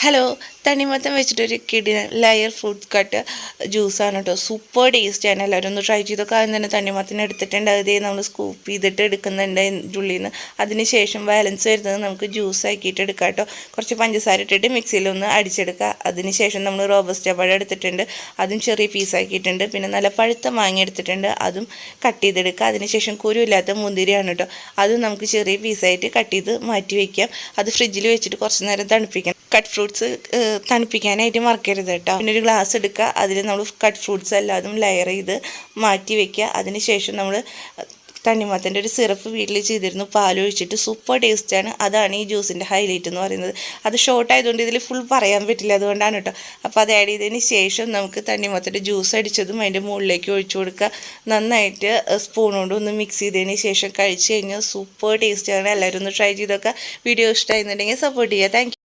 Hello, തണ്ണിമത്തൻ വെച്ചിട്ടൊരു കിടിലൻ ലെയർ ഫ്രൂട്ട് കട്ട് ജ്യൂസാണ് കേട്ടോ. സൂപ്പർ ടേസ്റ്റിയാണ്. എല്ലാവരും ഒന്ന് ട്രൈ ചെയ്തൊക്കെ. ആദ്യം തന്നെ തണ്ണിമത്തൻ എടുത്തിട്ടുണ്ട്. അതേ നമ്മൾ സ്കൂപ്പ് ചെയ്തിട്ട് എടുക്കുന്നുണ്ട് ഉള്ളിൽ നിന്ന്. അതിന് ശേഷം ബാലൻസ് വരുന്നത് നമുക്ക് ജ്യൂസ് ആക്കിയിട്ട് എടുക്കാം കേട്ടോ. കുറച്ച് പഞ്ചസാര ഇട്ടിട്ട് മിക്സിയിലൊന്ന് അടിച്ചെടുക്കുക. അതിന് ശേഷം നമ്മൾ റോബസ്റ്റ പഴം എടുത്തിട്ടുണ്ട്, അതും ചെറിയ പീസാക്കിയിട്ടുണ്ട്. പിന്നെ നല്ല പഴുത്ത മാങ്ങ എടുത്തിട്ടുണ്ട്, അതും കട്ട് ചെയ്തെടുക്കുക. അതിനുശേഷം കുരുവില്ലാത്ത മുന്തിരിയാണ് കേട്ടോ, അതും നമുക്ക് ചെറിയ പീസായിട്ട് കട്ട് ചെയ്ത് മാറ്റി വയ്ക്കാം. അത് ഫ്രിഡ്ജിൽ വെച്ചിട്ട് കുറച്ച് നേരം തണുപ്പിക്കണം. കട്ട് ഫ്രൂട്ട്സ് തണുപ്പിക്കാനായിട്ട് മറക്കരുത് കേട്ടോ. പിന്നെ ഒരു ഗ്ലാസ് എടുക്കുക, അതിൽ നമ്മൾ കട്ട് ഫ്രൂട്ട്സ് എല്ലാതും ലെയർ ചെയ്ത് മാറ്റി വയ്ക്കുക. അതിന് ശേഷം നമ്മൾ തണ്ണിമത്തൻ്റെ ഒരു സിറപ്പ് വീട്ടിൽ ചെയ്തിരുന്നു, പാലൊഴിച്ചിട്ട്. സൂപ്പർ ടേസ്റ്റാണ്. അതാണ് ഈ ജ്യൂസിൻ്റെ ഹൈലൈറ്റ് എന്ന് പറയുന്നത്. അത് ഷോർട്ട് ആയതുകൊണ്ട് ഇതിൽ ഫുൾ പറയാൻ പറ്റില്ല, അതുകൊണ്ടാണ് കേട്ടോ. അപ്പോൾ അത് ആഡ് ചെയ്തതിന് ശേഷം നമുക്ക് തണ്ണിമത്തൻ്റെ ജ്യൂസ് അടിച്ചതും അതിൻ്റെ മുകളിലേക്ക് ഒഴിച്ചു കൊടുക്കുക. നന്നായിട്ട് സ്പൂൺ കൊണ്ട് ഒന്ന് മിക്സ് ചെയ്തതിന് ശേഷം കഴിച്ച് കഴിഞ്ഞാൽ സൂപ്പർ ടേസ്റ്റാണ്. എല്ലാവരും ഒന്ന് ട്രൈ ചെയ്തൊക്കെ. വീഡിയോ ഇഷ്ടമായിരുന്നുണ്ടെങ്കിൽ സപ്പോർട്ട് ചെയ്യുക. താങ്ക്